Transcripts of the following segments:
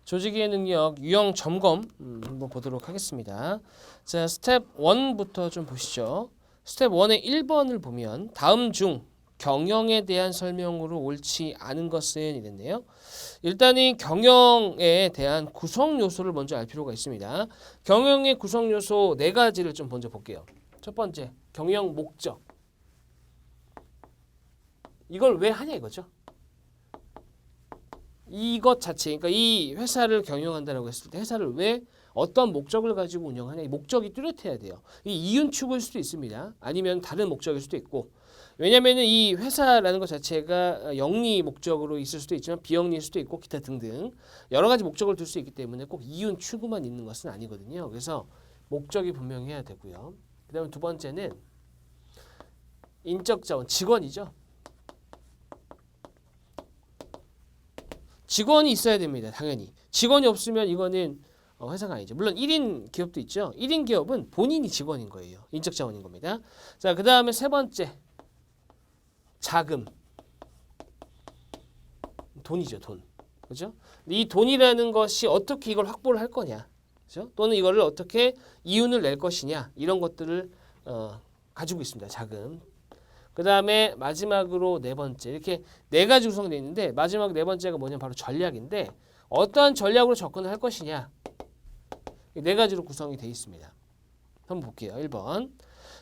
조직의 능력 유형 점검 한번 보도록 하겠습니다. 자, 스텝 1부터 좀 보시죠. 스텝 1의 1번을 보면 다음 중 경영에 대한 설명으로 옳지 않은 것은 이랬네요. 일단 이 경영에 대한 구성 요소를 먼저 알 필요가 있습니다. 경영의 구성 요소 4가지를 좀 먼저 볼게요. 첫 번째, 경영 목적. 이걸 왜 하냐 이거죠. 이것 자체, 그러니까 이 회사를 경영한다라고 했을 때 회사를 왜 어떤 목적을 가지고 운영하냐, 이 목적이 뚜렷해야 돼요. 이 이윤축일 수도 있습니다. 아니면 다른 목적일 수도 있고. 왜냐하면 이 회사라는 것 자체가 영리 목적으로 있을 수도 있지만 비영리일 수도 있고 기타 등등 여러 가지 목적을 둘 수 있기 때문에 꼭 이윤 추구만 있는 것은 아니거든요. 그래서 목적이 분명해야 되고요. 그다음에 두 번째는 인적 자원, 직원이죠. 직원이 있어야 됩니다. 당연히. 직원이 없으면 이거는 회사가 아니죠. 물론 1인 기업도 있죠. 1인 기업은 본인이 직원인 거예요. 인적 자원인 겁니다. 자, 그다음에 세 번째. 자금. 돈이죠, 돈. 그죠? 이 돈이라는 것이 어떻게 이걸 확보를 할 거냐. 그죠? 또는 이거를 어떻게 이윤을 낼 것이냐. 이런 것들을 가지고 있습니다. 자금. 그다음에 마지막으로 네 번째. 이렇게 4가지 구성되어 있는데 마지막 4번째가 뭐냐면 바로 전략인데 어떠한 전략으로 접근을 할 것이냐. 4가지로 구성이 되어 있습니다. 한번 볼게요. 1번.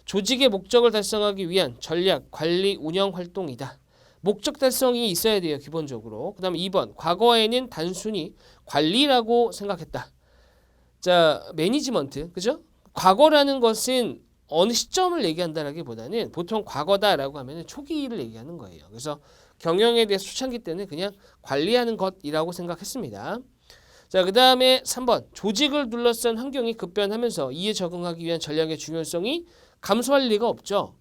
조직의 목적을 달성하기 위한 전략, 관리, 운영 활동이다. 목적 달성이 있어야 돼요. 기본적으로. 그 다음에 2번. 과거에는 단순히 관리라고 생각했다. 자, 매니지먼트. 그죠? 과거라는 것은 어느 시점을 얘기한다라기보다는 보통 과거다라고 하면 초기를 얘기하는 거예요. 그래서 경영에 대해서 초창기 때는 그냥 관리하는 것이라고 생각했습니다. 자, 그 다음에 3번. 조직을 둘러싼 환경이 급변하면서 이에 적응하기 위한 전략의 중요성이 감소할 리가 없죠.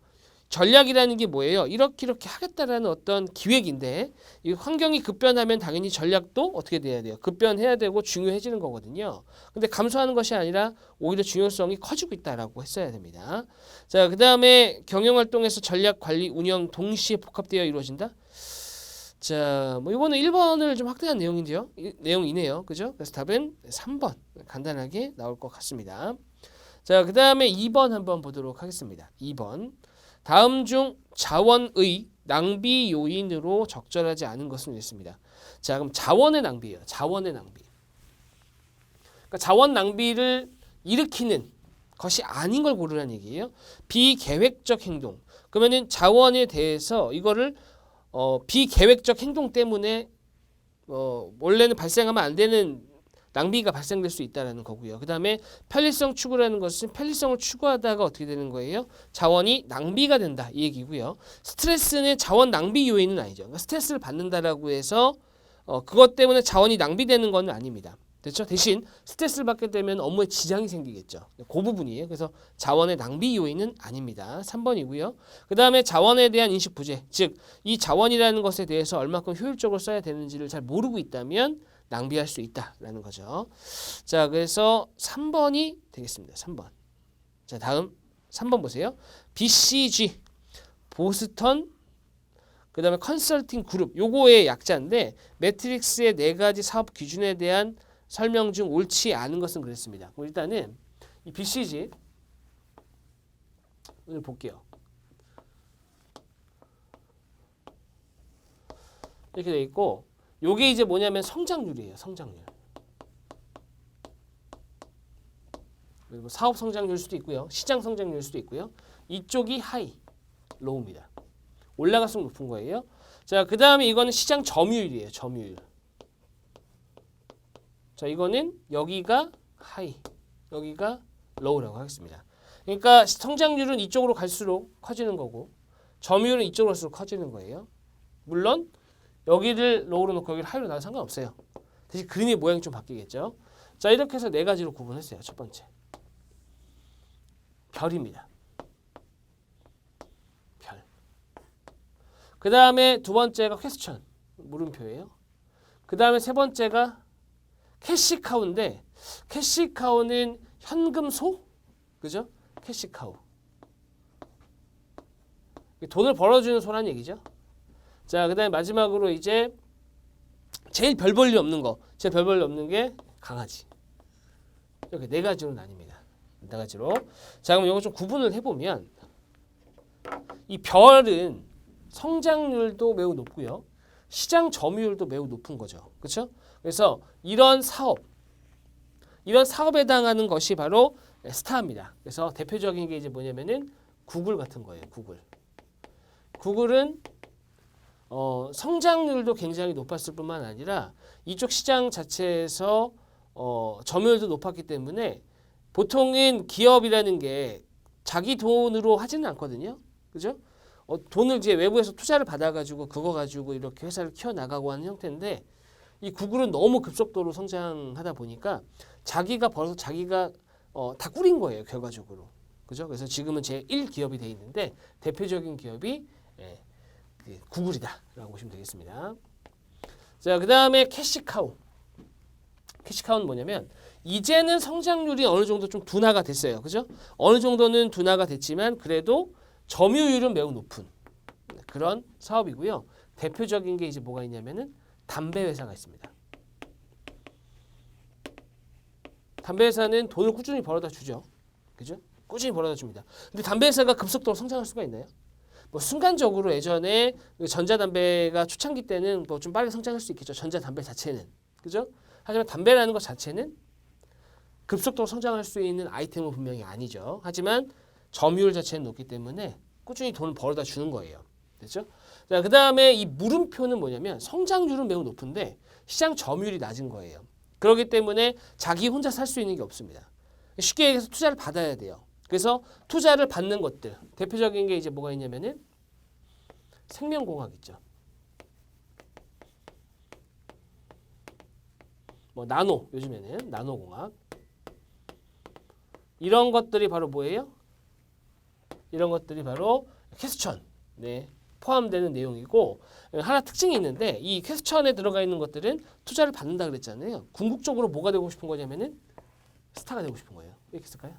전략이라는 게 뭐예요? 이렇게 하겠다라는 어떤 기획인데 이 환경이 급변하면 당연히 전략도 어떻게 돼야 돼요? 급변해야 되고 중요해지는 거거든요. 근데 감소하는 것이 아니라 오히려 중요성이 커지고 있다라고 했어야 됩니다. 자, 그 다음에 경영활동에서 전략, 관리, 운영 동시에 복합되어 이루어진다? 자, 뭐 이거는 1번을 좀 확대한 내용인데요. 내용이네요. 그죠? 그래서 답은 3번 간단하게 나올 것 같습니다. 자, 그 다음에 2번 한번 보도록 하겠습니다. 2번. 다음 중 자원의 낭비 요인으로 적절하지 않은 것은 있습니다. 자, 그럼 자원의 낭비예요. 자원의 낭비. 그러니까 자원 낭비를 일으키는 것이 아닌 걸 고르라는 얘기예요. 비계획적 행동. 그러면은 자원에 대해서 이거를 비계획적 행동 때문에 원래는 발생하면 안 되는 낭비가 발생될 수 있다는 거고요. 그 다음에 편리성 추구라는 것은 편리성을 추구하다가 어떻게 되는 거예요? 자원이 낭비가 된다 이 얘기고요. 스트레스는 자원 낭비 요인은 아니죠. 그러니까 스트레스를 받는다라고 해서 그것 때문에 자원이 낭비되는 건 아닙니다. 됐죠? 대신 스트레스를 받게 되면 업무에 지장이 생기겠죠. 그 부분이에요. 그래서 자원의 낭비 요인은 아닙니다. 3번이고요. 그 다음에 자원에 대한 인식 부재, 즉 이 자원이라는 것에 대해서 얼마큼 효율적으로 써야 되는지를 잘 모르고 있다면 낭비할 수 있다라는 거죠. 자, 그래서 3번이 되겠습니다. 3번. 자, 다음 3번 보세요. BCG, 보스턴, 그 다음에 컨설팅 그룹, 요거의 약자인데 매트릭스의 4가지 사업 기준에 대한 설명 중 옳지 않은 것은 그랬습니다. 그럼 일단은 이 BCG 오늘 볼게요. 이렇게 돼 있고 요게 이제 뭐냐면 성장률이에요. 성장률. 그리고 사업 성장률일 수도 있고요. 시장 성장률일 수도 있고요. 이쪽이 하이, 로우입니다. 올라갈수록 높은 거예요. 자, 그 다음에 이거는 시장 점유율이에요. 점유율. 자, 이거는 여기가 하이, 여기가 로우라고 하겠습니다. 그러니까 성장률은 이쪽으로 갈수록 커지는 거고 점유율은 이쪽으로 갈수록 커지는 거예요. 물론 여기를 로우로 놓고 여기를 하이로 놔도 상관없어요. 대신 그림의 모양이 좀 바뀌겠죠. 자, 이렇게 해서 4가지로 구분했어요. 첫 번째. 별입니다. 별. 그 다음에 두 번째가 퀘스천. 물음표예요. 그 다음에 세 번째가 캐시카우인데 캐시카우는 현금소? 그죠? 캐시카우. 돈을 벌어주는 소란 얘기죠. 자, 그 다음에 마지막으로 이제 제일 별 볼 일 없는 거, 제일 별 볼 일 없는 게 강아지. 이렇게 네 가지로 나뉩니다. 네 가지로. 자, 그럼 이거 좀 구분을 해보면 이 별은 성장률도 매우 높고요. 시장 점유율도 매우 높은 거죠. 그렇죠? 그래서 이런 사업에 해당하는 것이 바로 스타입니다. 그래서 대표적인 게 이제 뭐냐면은 구글 같은 거예요. 구글은 성장률도 굉장히 높았을 뿐만 아니라 이쪽 시장 자체에서 점유율도 높았기 때문에 보통은 기업이라는 게 자기 돈으로 하지는 않거든요. 그죠? 돈을 이제 외부에서 투자를 받아가지고 그거 가지고 이렇게 회사를 키워나가고 하는 형태인데 이 구글은 너무 급속도로 성장하다 보니까 자기가 벌어서 자기가 다 꾸린 거예요. 결과적으로. 그죠? 그래서 지금은 제1기업이 돼 있는데 대표적인 기업이 구글이다라고 보시면 되겠습니다. 자, 그 다음에 캐시카우. 캐시카우는 뭐냐면 이제는 성장률이 어느 정도 좀 둔화가 됐어요. 그죠? 어느 정도는 둔화가 됐지만 그래도 점유율은 매우 높은 그런 사업이고요. 대표적인 게 이제 뭐가 있냐면은 담배 회사가 있습니다. 담배 회사는 돈을 꾸준히 벌어다 주죠. 그죠? 꾸준히 벌어다 줍니다. 근데 담배 회사가 급속도로 성장할 수가 있나요? 뭐 순간적으로 예전에 전자담배가 초창기 때는 뭐 좀 빠르게 성장할 수 있겠죠. 전자담배 자체는. 그죠? 하지만 담배라는 것 자체는 급속도로 성장할 수 있는 아이템은 분명히 아니죠. 하지만 점유율 자체는 높기 때문에 꾸준히 돈을 벌어다 주는 거예요. 됐죠? 자, 그 다음에 이 물음표는 뭐냐면 성장률은 매우 높은데 시장 점유율이 낮은 거예요. 그렇기 때문에 자기 혼자 살 수 있는 게 없습니다. 쉽게 얘기해서 투자를 받아야 돼요. 그래서 투자를 받는 것들 대표적인 게 이제 뭐가 있냐면은 생명공학 있죠. 뭐 나노 요즘에는 나노공학 이런 것들이 바로 뭐예요? 이런 것들이 바로 캐스천 포함되는 내용이고 하나 특징이 있는데 이 캐스천에 들어가 있는 것들은 투자를 받는다 그랬잖아요. 궁극적으로 뭐가 되고 싶은 거냐면은 스타가 되고 싶은 거예요. 이렇게 쓸까요?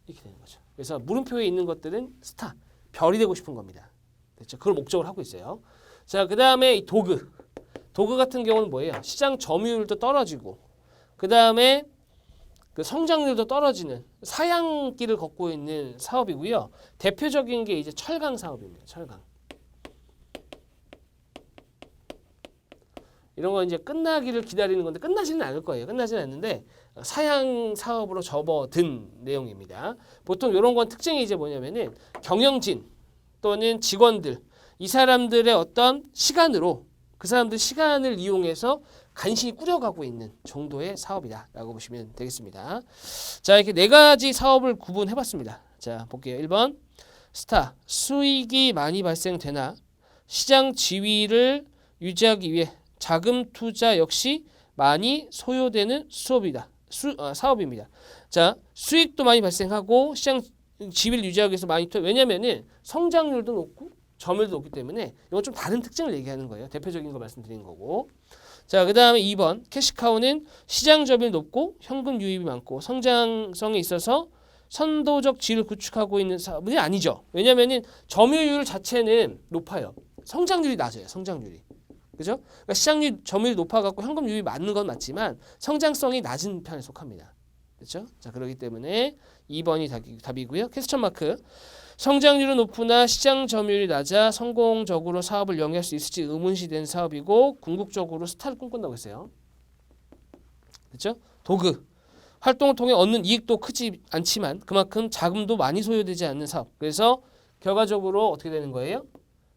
이렇게 되는 거죠. 그래서 물음표에 있는 것들은 스타, 별이 되고 싶은 겁니다. 됐죠? 그걸 목적으로 하고 있어요. 자, 그 다음에 이 도그 같은 경우는 뭐예요? 시장 점유율도 떨어지고 그 다음에 그 성장률도 떨어지는 사양길을 걷고 있는 사업이고요. 대표적인 게 이제 철강 사업입니다. 철강. 이런 거 이제 끝나기를 기다리는 건데 끝나지는 않을 거예요. 끝나지는 않는데 사양 사업으로 접어든 내용입니다. 보통 이런 건 특징이 이제 뭐냐면은 경영진 또는 직원들 이 사람들의 어떤 시간으로 그 사람들 시간을 이용해서 간신히 꾸려가고 있는 정도의 사업이다라고 보시면 되겠습니다. 자, 이렇게 네 가지 사업을 구분해봤습니다. 자, 볼게요. 1번 스타 수익이 많이 발생되나 시장 지위를 유지하기 위해 자금 투자 역시 많이 소요되는 사업입니다. 자, 수익도 많이 발생하고 시장 지위를 유지하기 위해서 많이 왜냐면은 성장률도 높고 점유율도 높기 때문에 이건 좀 다른 특징을 얘기하는 거예요. 대표적인 거 말씀드린 거고. 자, 그 다음에 2번 캐시카우는 시장 점유율이 높고 현금 유입이 많고 성장성에 있어서 선도적 지위를 구축하고 있는 사업이 아니죠. 왜냐면은 점유율 자체는 높아요. 성장률이 낮아요. 성장률이. 그죠? 그러니까 시장률 점유율이 높아갖고 현금 유입이 많은 건 맞지만 성장성이 낮은 편에 속합니다. 그렇죠? 자, 그렇기 때문에 2번이 답이고요. 퀘스천 마크. 성장률은 높으나 시장 점유율이 낮아 성공적으로 사업을 영위할 수 있을지 의문시된 사업이고 궁극적으로 스타를 꿈꾼다고 했어요. 그렇죠? 도그. 활동을 통해 얻는 이익도 크지 않지만 그만큼 자금도 많이 소요되지 않는 사업. 그래서 결과적으로 어떻게 되는 거예요?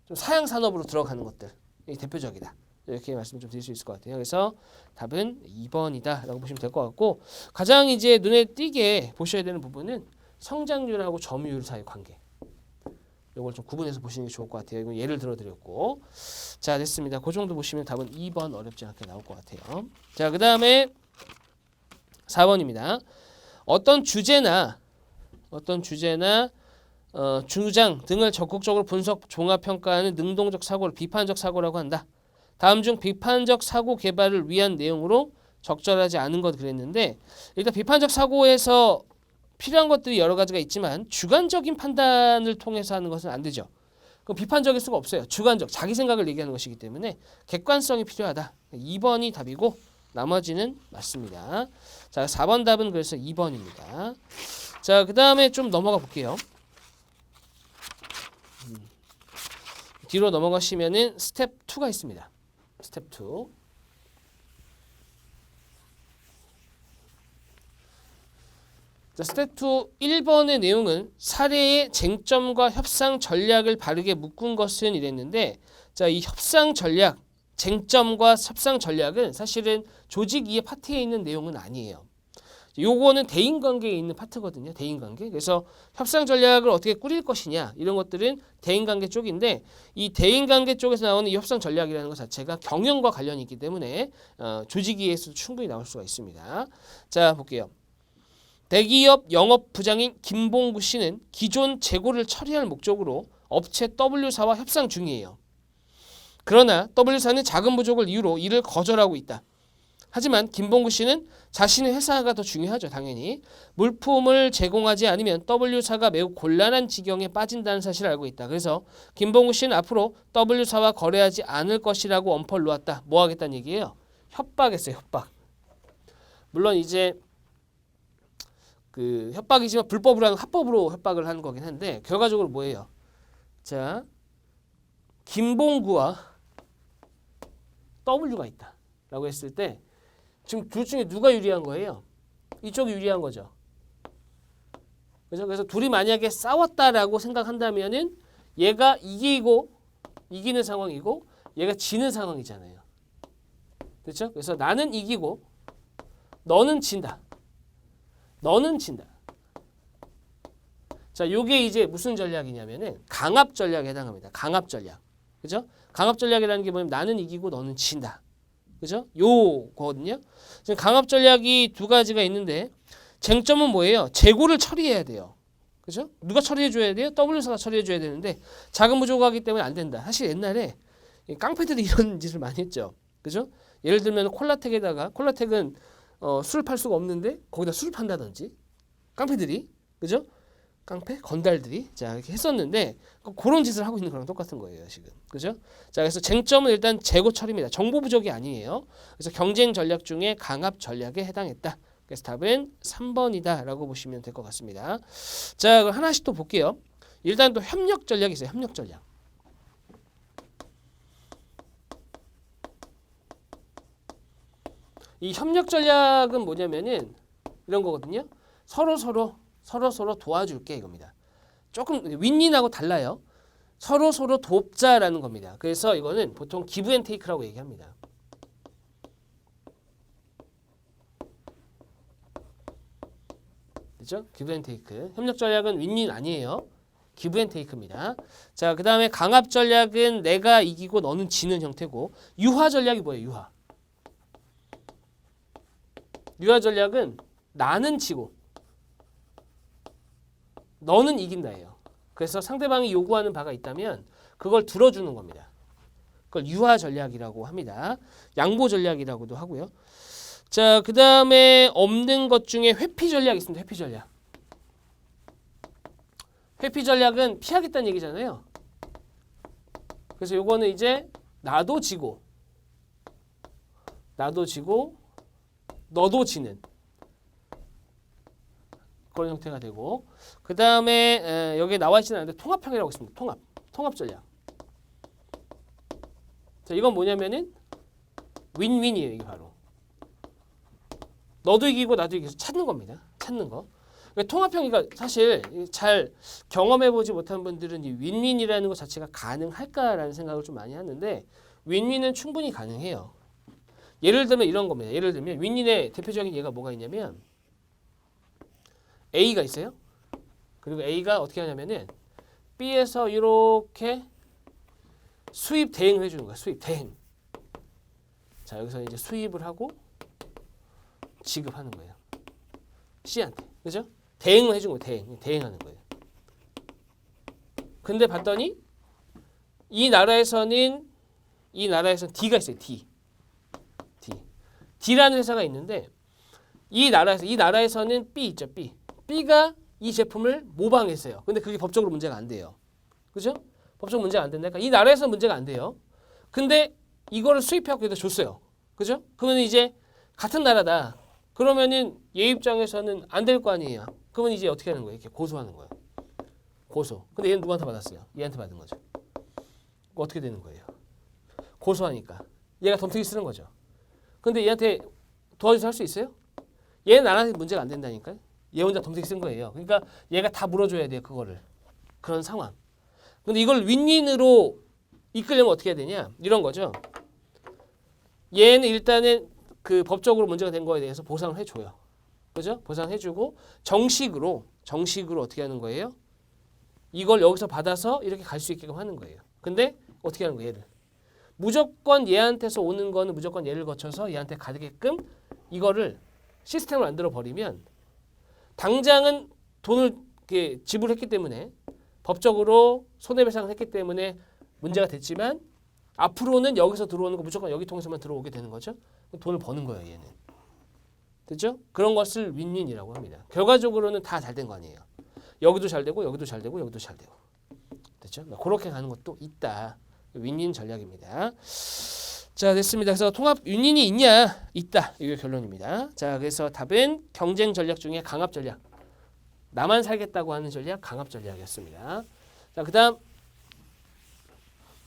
좀 사양 산업으로 들어가는 것들. 이게 대표적이다. 이렇게 말씀 좀 드릴 수 있을 것 같아요. 그래서 답은 2번이다라고 보시면 될 것 같고 가장 이제 눈에 띄게 보셔야 되는 부분은 성장률하고 점유율 사이 관계. 이걸 좀 구분해서 보시는 게 좋을 것 같아요. 이건 예를 들어 드렸고 자, 됐습니다. 그 정도 보시면 답은 2번 어렵지 않게 나올 것 같아요. 자, 그 다음에 4번입니다. 어떤 주제나 주장 등을 적극적으로 분석, 종합 평가하는 능동적 사고를 비판적 사고라고 한다. 다음 중 비판적 사고 개발을 위한 내용으로 적절하지 않은 것 그랬는데 일단 비판적 사고에서 필요한 것들이 여러 가지가 있지만 주관적인 판단을 통해서 하는 것은 안 되죠. 그럼 비판적일 수가 없어요. 주관적, 자기 생각을 얘기하는 것이기 때문에 객관성이 필요하다. 2번이 답이고 나머지는 맞습니다. 자, 4번 답은 그래서 2번입니다. 자, 그 다음에 좀 넘어가 볼게요. 뒤로 넘어가시면은 스텝 2가 있습니다. 스텝 2. 자, 스텝 2 1번의 내용은 사례의 쟁점과 협상 전략을 바르게 묶은 것은 이랬는데, 자, 이 협상 전략, 쟁점과 협상 전략은 사실은 조직 이해 파트에 있는 내용은 아니에요. 요거는 대인관계에 있는 파트거든요. 대인관계. 그래서 협상 전략을 어떻게 꾸릴 것이냐 이런 것들은 대인관계 쪽인데, 이 대인관계 쪽에서 나오는 이 협상 전략이라는 것 자체가 경영과 관련이 있기 때문에 조직 이해에서 충분히 나올 수가 있습니다. 자, 볼게요. 대기업 영업부장인 김봉구 씨는 기존 재고를 처리할 목적으로 업체 W사와 협상 중이에요. 그러나 W사는 자금 부족을 이유로 이를 거절하고 있다. 하지만 김봉구 씨는 자신의 회사가 더 중요하죠. 당연히. 물품을 제공하지 않으면 W사가 매우 곤란한 지경에 빠진다는 사실을 알고 있다. 그래서 김봉구 씨는 앞으로 W사와 거래하지 않을 것이라고 엄포를 놓았다. 뭐 하겠다는 얘기예요? 협박했어요. 협박. 물론 이제 그 협박이지만 불법으로 하는 합법으로 협박을 하는 거긴 한데, 결과적으로 뭐예요? 자, 김봉구와 W가 있다 라고 했을 때 지금 둘 중에 누가 유리한 거예요? 이쪽이 유리한 거죠. 그래서 둘이 만약에 싸웠다라고 생각한다면은 얘가 이기는 상황이고 얘가 지는 상황이잖아요. 그렇죠? 그래서 나는 이기고 너는 진다. 너는 진다. 자, 요게 이제 무슨 전략이냐면은 강압 전략에 해당합니다. 강압 전략. 그죠? 강압 전략이라는 게 뭐냐면 나는 이기고 너는 진다. 그죠? 요거거든요. 지금 강압 전략이 두 가지가 있는데, 쟁점은 뭐예요? 재고를 처리해야 돼요. 그죠? 누가 처리해 줘야 돼요? W사가 처리해 줘야 되는데 자금 부족하기 때문에 안 된다. 사실 옛날에 깡패들이 이런 짓을 많이 했죠. 그죠? 예를 들면 콜라텍에다가, 콜라텍은 술을 팔 수가 없는데 거기다 술을 판다든지, 깡패들이, 그죠? 깡패 건달들이 자 이렇게 했었는데 그런 짓을 하고 있는 거랑 똑같은 거예요 지금. 그죠? 자, 그래서 쟁점은 일단 재고 처리입니다. 정보 부족이 아니에요. 그래서 경쟁 전략 중에 강압 전략에 해당했다. 그래서 답은 3번이다라고 보시면 될 것 같습니다. 자, 그럼 하나씩 또 볼게요. 일단 또 협력 전략이 있어요. 협력 전략. 이 협력 전략은 뭐냐면은 이런 거거든요. 서로 도와줄게 이겁니다. 조금 윈윈하고 달라요. 서로 돕자라는 겁니다. 그래서 이거는 보통 기브 앤 테이크라고 얘기합니다. 그렇죠? 기브 앤 테이크. 협력 전략은 윈윈 아니에요. 기브 앤 테이크입니다. 자, 그 다음에 강압 전략은 내가 이기고 너는 지는 형태고, 유화 전략이 뭐예요? 유화. 유화 전략은 나는 지고 너는 이긴다예요. 그래서 상대방이 요구하는 바가 있다면 그걸 들어주는 겁니다. 그걸 유화 전략이라고 합니다. 양보 전략이라고도 하고요. 자, 그 다음에 없는 것 중에 회피 전략이 있습니다. 회피 전략. 회피 전략은 피하겠다는 얘기잖아요. 그래서 요거는 이제 나도 지고 너도 지는 그런 형태가 되고, 그 다음에 여기에 나와 있지는 않은데 통합형이라고 있습니다. 통합 전략. 자, 이건 뭐냐면은 윈윈이에요. 이게 바로 너도 이기고 나도 이기고 찾는 겁니다. 찾는 거. 그러니까 통합형이가 사실 잘 경험해보지 못한 분들은 이 윈윈이라는 것 자체가 가능할까라는 생각을 좀 많이 하는데, 윈윈은 충분히 가능해요. 예를 들면 이런 겁니다. 예를 들면 윈윈의 대표적인 예가 뭐가 있냐면, A가 있어요. 그리고 A가 어떻게 하냐면은 B에서 이렇게 수입 대행을 해주는 거야. 수입 대행. 자, 여기서 이제 수입을 하고 지급하는 거예요. C한테. 그죠? 대행을 해준 거예요. 대행하는 거예요. 근데 봤더니 이 나라에서는 D가 있어요. D라는 회사가 있는데, 이 나라에서는 B 있죠. B가 이 제품을 모방했어요. 근데 그게 법적으로 문제가 안 돼요. 그죠? 법적 문제가 안 된다. 그러니까 이 나라에서 문제가 안 돼요. 근데 이거를 수입해갖고 여기다 줬어요. 그죠? 그러면 이제 같은 나라다. 그러면은 얘 입장에서는 안 될 거 아니에요. 그러면 이제 어떻게 하는 거예요? 이렇게 고소하는 거예요. 고소. 근데 얘는 누구한테 받았어요? 얘한테 받은 거죠. 어떻게 되는 거예요? 고소하니까 얘가 덤태기 쓰는 거죠. 근데 얘한테 도와줘서 할 수 있어요? 얘는 나한테 문제가 안 된다니까요. 얘 혼자 덤태기 쓴 거예요. 그러니까 얘가 다 물어줘야 돼요. 그거를. 그런 상황. 근데 이걸 윈윈으로 이끌려면 어떻게 해야 되냐? 이런 거죠. 얘는 일단은 그 법적으로 문제가 된 거에 대해서 보상을 해줘요. 그죠? 보상해주고 정식으로 어떻게 하는 거예요? 이걸 여기서 받아서 이렇게 갈 수 있게끔 하는 거예요. 근데 어떻게 하는 거예요? 얘를. 무조건 얘한테서 오는 거는 무조건 얘를 거쳐서 얘한테 가게끔 이거를 시스템을 만들어 버리면 당장은 돈을 이렇게 지불했기 때문에 법적으로 손해배상을 했기 때문에 문제가 됐지만 앞으로는 여기서 들어오는 거 무조건 여기 통해서만 들어오게 되는 거죠. 돈을 버는 거예요, 얘는. 됐죠? 그런 것을 윈윈이라고 합니다. 결과적으로는 다 잘 된 거 아니에요. 여기도 잘 되고 여기도 잘 되고 여기도 잘 되고. 됐죠? 그렇게 가는 것도 있다. 윈윈 전략입니다. 자, 됐습니다. 그래서 통합 윈윈이 있냐? 있다. 이게 결론입니다. 자, 그래서 답은 경쟁 전략 중에 강압 전략. 나만 살겠다고 하는 전략, 강압 전략이었습니다. 자, 그다음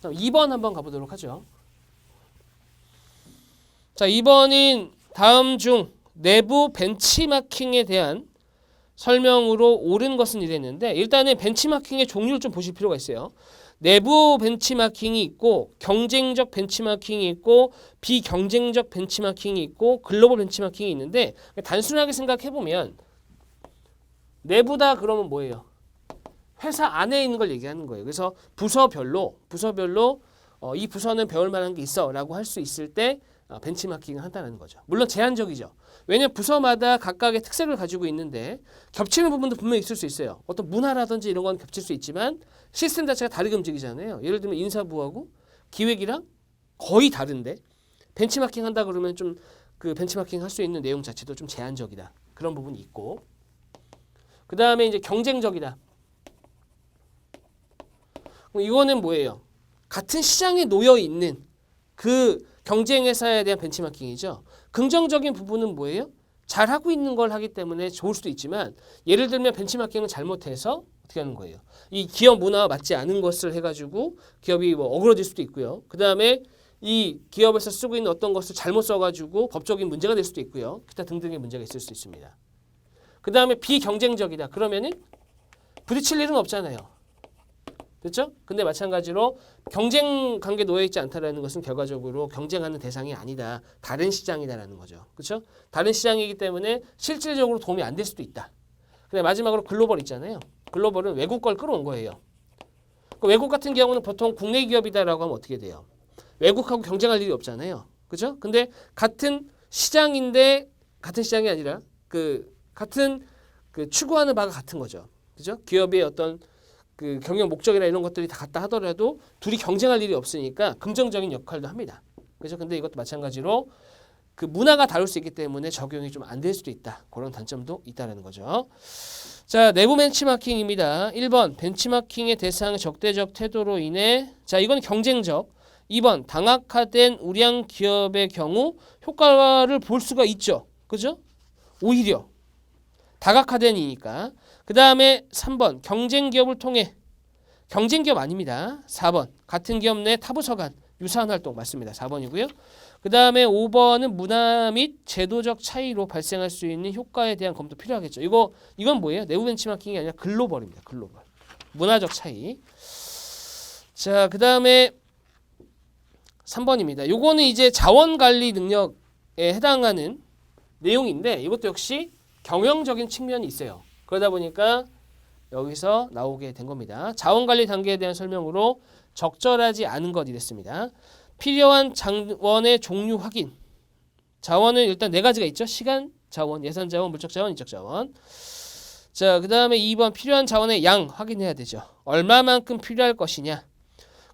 2번 한번 가보도록 하죠. 자, 2번인 다음 중 내부 벤치마킹에 대한 설명으로 옳은 것은 이랬는데 일단은 벤치마킹의 종류를 좀 보실 필요가 있어요. 내부 벤치마킹이 있고 경쟁적 벤치마킹이 있고 비경쟁적 벤치마킹이 있고 글로벌 벤치마킹이 있는데 단순하게 생각해보면 내부다 그러면 뭐예요? 회사 안에 있는 걸 얘기하는 거예요. 그래서 부서별로 이 부서는 배울 만한 게 있어 라고 할 수 있을 때 벤치마킹을 한다는 거죠. 물론 제한적이죠. 왜냐하면 부서마다 각각의 특색을 가지고 있는데 겹치는 부분도 분명히 있을 수 있어요. 어떤 문화라든지 이런 건 겹칠 수 있지만 시스템 자체가 다르게 움직이잖아요. 예를 들면 인사부하고 기획이랑 거의 다른데 벤치마킹 한다 그러면 좀 그 벤치마킹 할 수 있는 내용 자체도 좀 제한적이다. 그런 부분이 있고 그 다음에 이제 경쟁적이다. 이거는 뭐예요? 같은 시장에 놓여 있는 그 경쟁 회사에 대한 벤치마킹이죠. 긍정적인 부분은 뭐예요? 잘하고 있는 걸 하기 때문에 좋을 수도 있지만 예를 들면 벤치마킹을 잘못해서 어떻게 하는 거예요? 이 기업 문화와 맞지 않은 것을 해가지고 기업이 뭐 어그러질 수도 있고요. 그 다음에 이 기업에서 쓰고 있는 어떤 것을 잘못 써가지고 법적인 문제가 될 수도 있고요. 기타 등등의 문제가 있을 수 있습니다. 그 다음에 비경쟁적이다. 그러면은 부딪힐 일은 없잖아요. 됐죠? 근데 마찬가지로 경쟁 관계에 놓여 있지 않다라는 것은 결과적으로 경쟁하는 대상이 아니다. 다른 시장이다라는 거죠. 그렇죠? 다른 시장이기 때문에 실질적으로 도움이 안 될 수도 있다. 근데 마지막으로 글로벌 있잖아요. 글로벌은 외국 걸 끌어온 거예요. 외국 같은 경우는 보통 국내 기업이다라고 하면 어떻게 돼요? 외국하고 경쟁할 일이 없잖아요. 그렇죠? 근데 같은 시장인데 같은 시장이 아니라 같은 추구하는 바가 같은 거죠. 그죠? 기업의 어떤 그 경영 목적이나 이런 것들이 다 같다 하더라도 둘이 경쟁할 일이 없으니까 긍정적인 역할도 합니다. 그죠? 근데 이것도 마찬가지로 그 문화가 다를 수 있기 때문에 적용이 좀 안 될 수도 있다. 그런 단점도 있다는 거죠. 자, 내부 벤치마킹입니다. 1번 벤치마킹의 대상의 적대적 태도로 인해 자, 이건 경쟁적. 2번 당학화된 우량 기업의 경우 효과를 볼 수가 있죠. 그죠? 오히려 다각화된이니까. 그 다음에 3번 경쟁 기업을 통해 경쟁 기업 아닙니다. 4번 같은 기업 내 타부서 간 유사한 활동 맞습니다. 4번이고요. 그 다음에 5번은 문화 및 제도적 차이로 발생할 수 있는 효과에 대한 검토 필요하겠죠. 이건 뭐예요? 내부 벤치마킹이 아니라 글로벌입니다. 글로벌. 문화적 차이. 자, 그 다음에 3번입니다. 요거는 이제 자원관리 능력에 해당하는 내용인데 이것도 역시 경영적인 측면이 있어요. 그러다 보니까 여기서 나오게 된 겁니다. 자원관리 단계에 대한 설명으로 적절하지 않은 것 이랬습니다. 필요한 자원의 종류 확인. 자원은 일단 네 가지가 있죠. 시간 자원, 예산 자원, 물적 자원, 인적 자원. 자, 그 다음에 2번 필요한 자원의 양 확인해야 되죠. 얼마만큼 필요할 것이냐.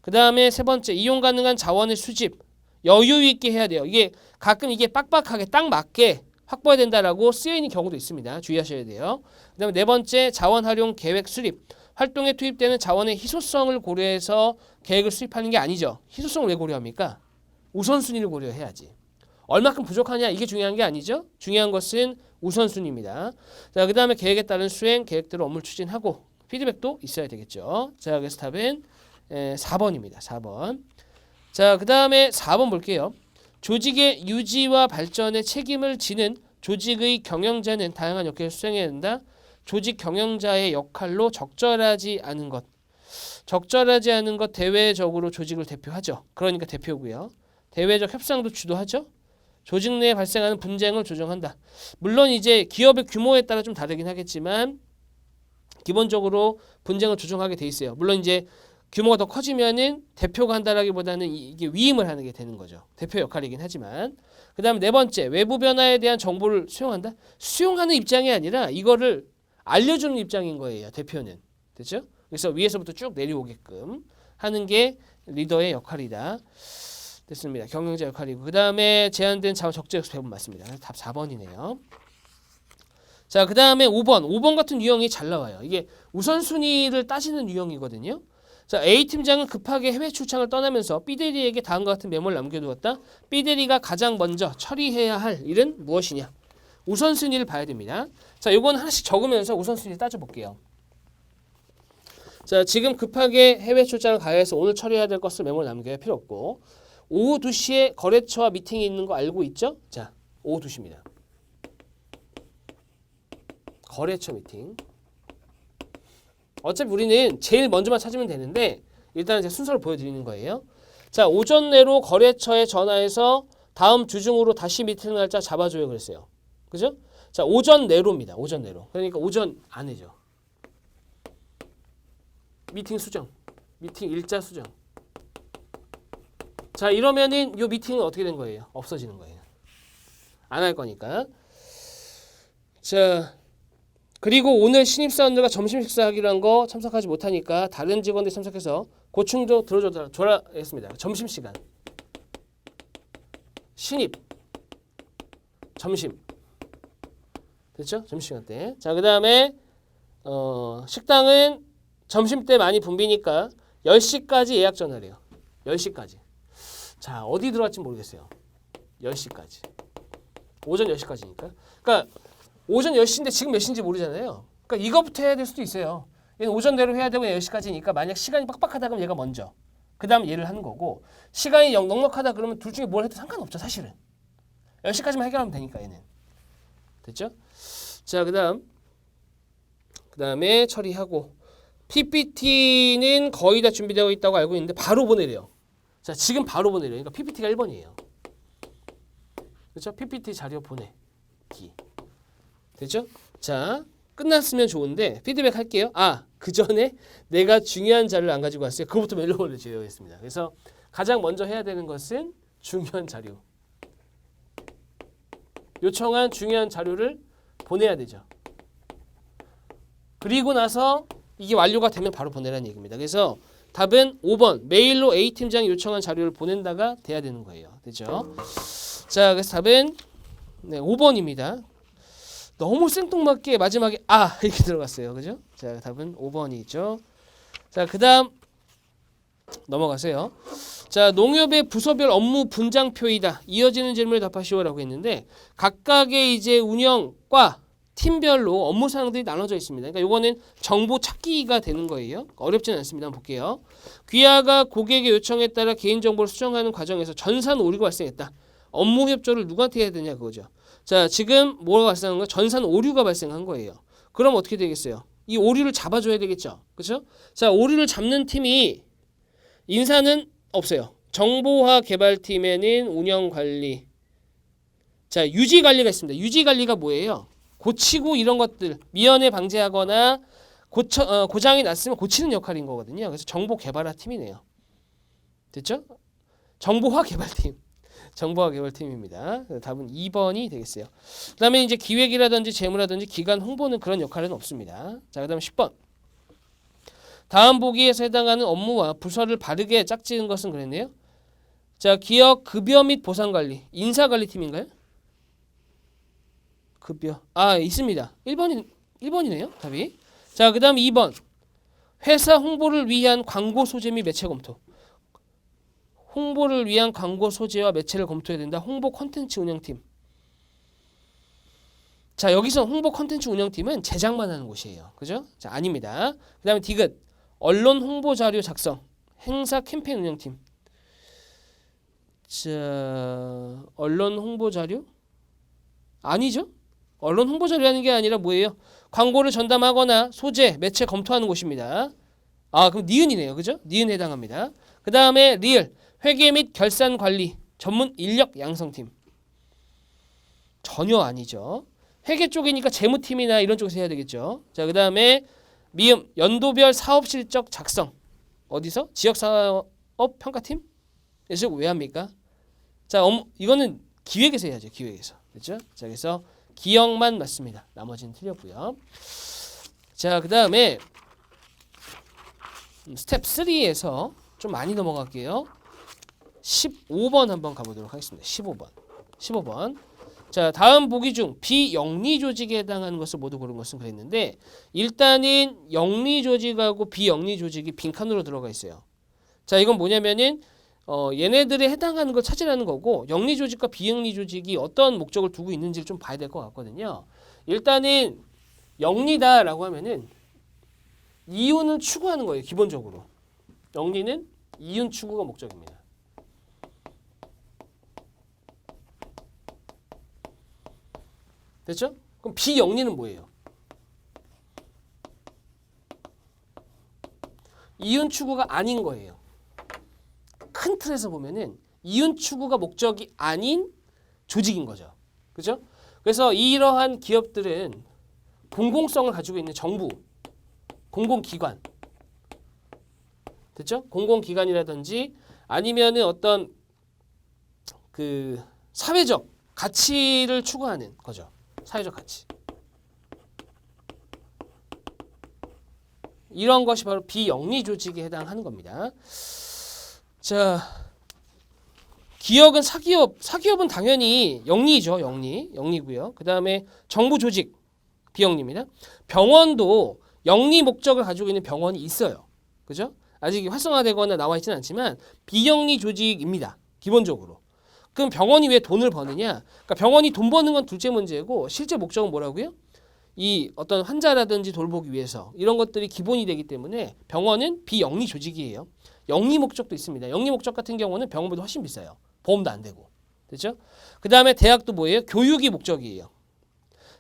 그 다음에 세 번째 이용 가능한 자원의 수집. 여유 있게 해야 돼요. 이게 가끔 이게 빡빡하게 딱 맞게 확보해야 된다라고 쓰여 있는 경우도 있습니다. 주의하셔야 돼요. 그 다음에 네 번째 자원 활용 계획 수립. 활동에 투입되는 자원의 희소성을 고려해서 계획을 수립하는 게 아니죠. 희소성을 왜 고려합니까? 우선순위를 고려해야지. 얼마큼 부족하냐 이게 중요한 게 아니죠. 중요한 것은 우선순위입니다. 자, 그 다음에 계획에 따른 수행, 계획대로 업무를 추진하고 피드백도 있어야 되겠죠. 자, 그래서 답은 4번입니다. 4번. 자, 그 다음에 4번 볼게요. 조직의 유지와 발전에 책임을 지는 조직의 경영자는 다양한 역할을 수행해야 된다. 조직 경영자의 역할로 적절하지 않은 것. 적절하지 않은 것 대외적으로 조직을 대표하죠. 그러니까 대표고요. 대외적 협상도 주도하죠. 조직 내에 발생하는 분쟁을 조정한다. 물론 이제 기업의 규모에 따라 좀 다르긴 하겠지만 기본적으로 분쟁을 조정하게 돼 있어요. 물론 이제 규모가 더 커지면은 대표가 한다라기보다는 이게 위임을 하는 게 되는 거죠. 대표 역할이긴 하지만. 그다음에 네 번째, 외부 변화에 대한 정보를 수용한다. 수용하는 입장이 아니라 이거를 알려주는 입장인 거예요. 대표는. 됐죠? 그래서 위에서부터 쭉 내려오게끔 하는 게 리더의 역할이다. 됐습니다. 경영자 역할이고. 그 다음에 제한된 자원 적재적 배분 맞습니다. 답 4번이네요. 자, 그 다음에 5번. 5번 같은 유형이 잘 나와요. 이게 우선순위를 따지는 유형이거든요. 자, A팀장은 급하게 해외 출장을 떠나면서 B대리에게 다음과 같은 메모를 남겨두었다. B대리가 가장 먼저 처리해야 할 일은 무엇이냐. 우선순위를 봐야 됩니다. 자, 요건 하나씩 적으면서 우선순위 따져볼게요. 자, 지금 급하게 해외 출장을 가야 해서 오늘 처리해야 될 것을 메모를 남겨야 필요 없고 오후 2시에 거래처와 미팅이 있는 거 알고 있죠? 자, 오후 2시입니다. 거래처 미팅. 어차피 우리는 제일 먼저만 찾으면 되는데 일단은 제가 순서를 보여드리는 거예요. 자, 오전 내로 거래처에 전화해서 다음 주 중으로 다시 미팅 날짜 잡아줘요 그랬어요. 그죠? 자, 오전 내로입니다. 오전 내로. 그러니까 오전 안에죠. 미팅 수정. 미팅 일자 수정. 자, 이러면은 이 미팅은 어떻게 된 거예요? 없어지는 거예요. 안 할 거니까. 자, 그리고 오늘 신입사원들과 점심 식사하기로 한 거 참석하지 못하니까 다른 직원들이 참석해서 고충도 들어줘라 했습니다. 점심시간. 신입. 점심. 됐죠? 점심시간 때. 자, 그 다음에 식당은 점심때 많이 붐비니까 10시까지 예약 전화래요. 10시까지. 자, 어디 들어갈지 모르겠어요. 10시까지. 오전 10시까지니까. 그러니까 오전 10시인데 지금 몇 시인지 모르잖아요. 그러니까 이거부터 해야 될 수도 있어요. 얘는 오전 내로 해야 되고 10시까지니까 만약 시간이 빡빡하다 그러면 얘가 먼저. 그 다음 얘를 하는 거고 시간이 넉넉하다 그러면 둘 중에 뭘 해도 상관없죠. 사실은. 10시까지만 해결하면 되니까 얘는. 됐죠? 자, 그 다음에 처리하고 PPT는 거의 다 준비되어 있다고 알고 있는데 바로 보내래요. 자, 지금 바로 보내래요. 그러니까 PPT가 1번이에요. 그렇죠? PPT 자료 보내기. 됐죠? 자, 끝났으면 좋은데 피드백 할게요. 아, 그 전에 내가 중요한 자료를 안 가지고 왔어요. 그것부터 메일로 보내주겠습니다. 그래서 가장 먼저 해야 되는 것은 중요한 자료. 요청한 중요한 자료를 보내야 되죠. 그리고 나서 이게 완료가 되면 바로 보내라는 얘기입니다. 그래서 답은 5번. 메일로 A팀장이 요청한 자료를 보낸다가 돼야 되는 거예요. 되죠? 자, 그래서 답은 5번입니다. 너무 생뚱맞게 마지막에 이렇게 들어갔어요. 그죠? 자, 답은 5번이죠. 자, 그 다음 넘어가세요. 자, 농협의 부서별 업무 분장표이다. 이어지는 질문에 답하시오라고 했는데 각각의 이제 운영과 팀별로 업무 사항들이 나눠져 있습니다. 그러니까 이거는 정보 찾기가 되는 거예요. 어렵지는 않습니다. 한번 볼게요. 귀하가 고객의 요청에 따라 개인정보를 수정하는 과정에서 전산 오류가 발생했다. 업무 협조를 누구한테 해야 되냐 그거죠. 자, 지금 뭐가 발생한 거야? 전산 오류가 발생한 거예요. 그럼 어떻게 되겠어요? 이 오류를 잡아줘야 되겠죠. 그렇죠? 자, 오류를 잡는 팀이 인사는 없어요. 정보화 개발팀에는 운영관리. 자, 유지관리가 있습니다. 유지관리가 뭐예요? 고치고 이런 것들 미연에 방지하거나 고장이 났으면 고치는 역할인 거거든요. 그래서 정보 개발화 팀이네요. 됐죠? 정보화 개발팀. 정보화 개발팀입니다. 답은 2번이 되겠어요. 그 다음에 이제 기획이라든지 재무라든지 기관 홍보는 그런 역할은 없습니다. 자, 그 다음에 10번. 다음 보기에서 해당하는 업무와 부서를 바르게 짝지은 것은 그랬네요. 자, 기업 급여 및 보상관리. 인사관리팀인가요? 급여. 있습니다. 1번이네요. 답이. 자, 그 다음 2번. 회사 홍보를 위한 광고 소재 및 매체 검토. 홍보를 위한 광고 소재와 매체를 검토해야 된다. 홍보 콘텐츠 운영팀. 자, 여기서 홍보 콘텐츠 운영팀은 제작만 하는 곳이에요. 그죠? 자, 아닙니다. 그 다음에 디귿. 언론 홍보 자료 작성. 행사 캠페인 운영팀. 자, 언론 홍보 자료? 아니죠? 언론 홍보 자료 하는 게 아니라 뭐예요? 광고를 전담하거나 소재, 매체 검토하는 곳입니다. 아, 그럼 니은이네요. 그죠? 니은 해당합니다. 그 다음에 리을. 회계 및 결산 관리. 전문 인력 양성팀. 전혀 아니죠. 회계 쪽이니까 재무팀이나 이런 쪽에서 해야 되겠죠. 자, 그 다음에 미음. 연도별 사업 실적 작성. 어디서? 지역사업 평가팀? 그래서 왜 합니까? 자, 이거는 기획에서 해야죠. 기획에서. 그렇죠? 자, 그래서 기억만 맞습니다. 나머지는 틀렸고요. 자, 그 다음에 스텝 3에서 좀 많이 넘어갈게요. 15번 한번 가보도록 하겠습니다. 15번. 자, 다음 보기 중 비영리 조직에 해당하는 것을 모두 고른 것은 그랬는데 일단은 영리 조직하고 비영리 조직이 빈칸으로 들어가 있어요. 자, 이건 뭐냐면은 얘네들에 해당하는 걸 찾으라는 거고 영리 조직과 비영리 조직이 어떤 목적을 두고 있는지를 좀 봐야 될 것 같거든요. 일단은 영리다라고 하면은 이윤을 추구하는 거예요. 기본적으로. 영리는 이윤 추구가 목적입니다. 됐죠? 그럼 비영리는 뭐예요? 이윤 추구가 아닌 거예요. 큰 틀에서 보면은 이윤 추구가 목적이 아닌 조직인 거죠. 그죠? 그래서 이러한 기업들은 공공성을 가지고 있는 정부, 공공기관, 됐죠? 공공기관이라든지 아니면은 어떤 그 사회적 가치를 추구하는 거죠. 사회적 가치. 이런 것이 바로 비영리 조직에 해당하는 겁니다. 자, 기업은 사기업은 당연히 영리죠. 영리고요. 그 다음에 정부 조직, 비영리입니다. 병원도 영리 목적을 가지고 있는 병원이 있어요. 그죠? 아직 활성화되거나 나와 있지는 않지만 비영리 조직입니다. 기본적으로. 그럼 병원이 왜 돈을 버느냐? 그러니까 병원이 돈 버는 건 둘째 문제고 실제 목적은 뭐라고요? 이 어떤 환자라든지 돌보기 위해서 이런 것들이 기본이 되기 때문에 병원은 비영리 조직이에요. 영리 목적도 있습니다. 영리 목적 같은 경우는 병원보다 훨씬 비싸요. 보험도 안 되고. 됐죠? 그 다음에 대학도 뭐예요? 교육이 목적이에요.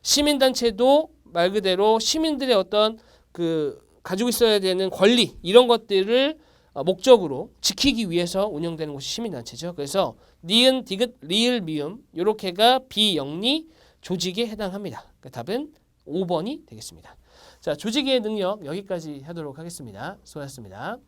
시민단체도 말 그대로 시민들의 어떤 그 가지고 있어야 되는 권리 이런 것들을 목적으로 지키기 위해서 운영되는 곳이 시민단체죠. 그래서 니은, 디귿, 리을, 미음 이렇게가 비영리 조직에 해당합니다. 그러니까 답은 5번이 되겠습니다. 자, 조직의 능력 여기까지 하도록 하겠습니다. 수고하셨습니다.